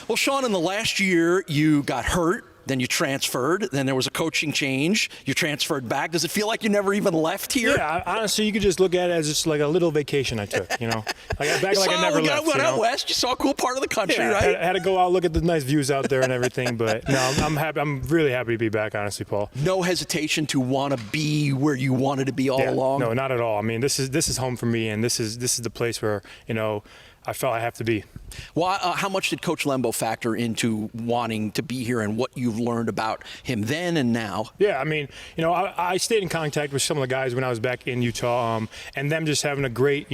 Well, Shaun, in the last year, you got hurt, then you transferred, then there was a coaching change, you transferred back. Does it feel like you never even left here? Yeah, honestly, you could just look at it as just like a little vacation I took, Like I never left. Went out west, you saw a cool part of the country, right? I had to go out, look at the nice views out there and everything, but no, I'm happy. I'm really happy to be back, honestly, Paul. No hesitation to want to be where you wanted to be all along? No, not at all. I mean, this is home for me, and this is the place where, I felt I have to be. Well, how much did Coach Lembo factor into wanting to be here and what you've learned about him then and now? Yeah, I mean, I stayed in contact with some of the guys when I was back in Utah, and them just having a great,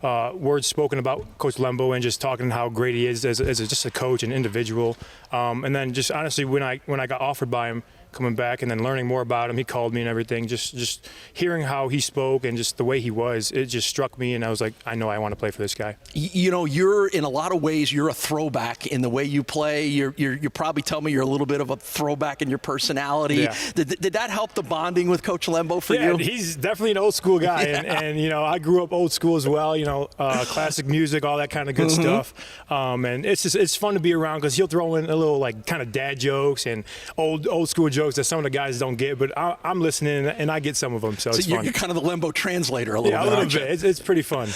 words spoken about Coach Lembo and just talking how great he is as just a coach and individual. And then just honestly, when I got offered by him, coming back and then learning more about him, he called me and everything, just hearing how he spoke and just the way he was, it just struck me, and I was like, I know I want to play for this guy. You're in a lot of ways, you're a throwback in the way you play. You probably tell me you're a little bit of a throwback in your personality. Yeah. Did that help the bonding with Coach Lembo for you? Yeah, he's definitely an old school guy, and I grew up old school as well. Classic music, all that kind of good stuff. And it's fun to be around because he'll throw in a little kind of dad jokes and old school jokes that some of the guys don't get, but I'm listening and I get some of them, so it's fun. You're kind of the Lembo translator a little bit. Yeah, a little bit. It's pretty fun.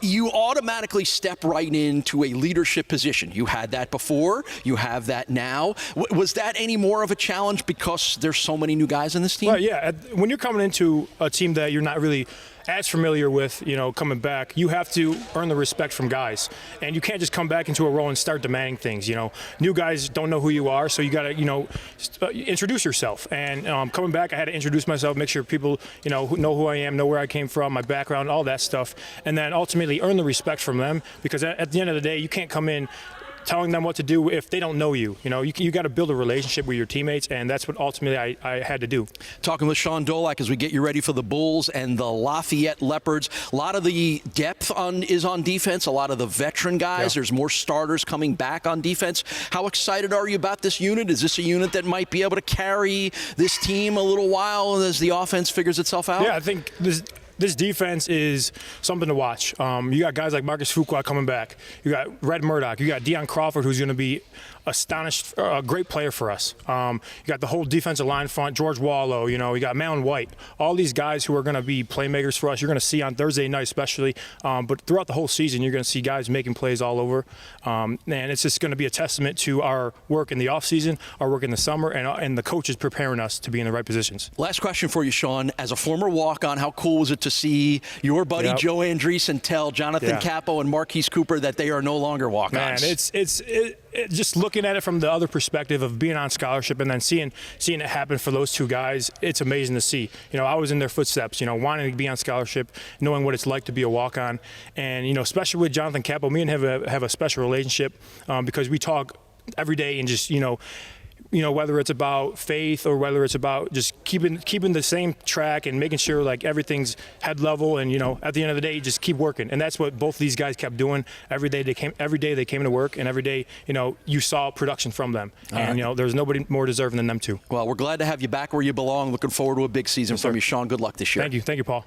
You automatically step right into a leadership position. You had that before. You have that now. Was that any more of a challenge because there's so many new guys in this team? Well, yeah. When you're coming into a team that you're not really as familiar with, coming back, you have to earn the respect from guys, and you can't just come back into a role and start demanding things. New guys don't know who you are, so you got to, introduce yourself. And coming back, I had to introduce myself, make sure people, know who I am, know where I came from, my background, all that stuff, and then ultimately earn the respect from them. Because at the end of the day, you can't come in telling them what to do if they don't know you. You got to build a relationship with your teammates, and that's what ultimately I had to do. Talking with Shaun Dolac as we get you ready for the Bulls and the Lafayette Leopards. A lot of the depth is on defense, a lot of the veteran guys. Yeah. There's more starters coming back on defense. How excited are you about this unit? Is this a unit that might be able to carry this team a little while as the offense figures itself out? Yeah, I think this defense is something to watch. You got guys like Marcus Fuqua coming back. You got Red Murdoch. You got Deion Crawford, who's going to be a great player for us. You got the whole defensive line front, George Wallow, you got Malin White. All these guys who are going to be playmakers for us, you're going to see on Thursday night especially. But throughout the whole season, you're going to see guys making plays all over. And it's just going to be a testament to our work in the offseason, our work in the summer, and the coaches preparing us to be in the right positions. Last question for you, Shaun. As a former walk-on, how cool was it to see your buddy Joe Andreessen tell Jonathan Capo and Marquise Cooper that they are no longer walk-ons? Man, it's just looking at it from the other perspective of being on scholarship and then seeing it happen for those two guys, it's amazing to see. I was in their footsteps, wanting to be on scholarship, knowing what it's like to be a walk-on. And, especially with Jonathan Capo, me and him have a special relationship because we talk every day and just, whether it's about faith or whether it's about just keeping the same track and making sure everything's head level, and at the end of the day just keep working. And that's what both these guys kept doing. Every day they came to work, and every day you saw production from them. And there's nobody more deserving than them two. Well, we're glad to have you back where you belong. Looking forward to a big season from you, Shaun. Good luck this year. Thank you, Paul.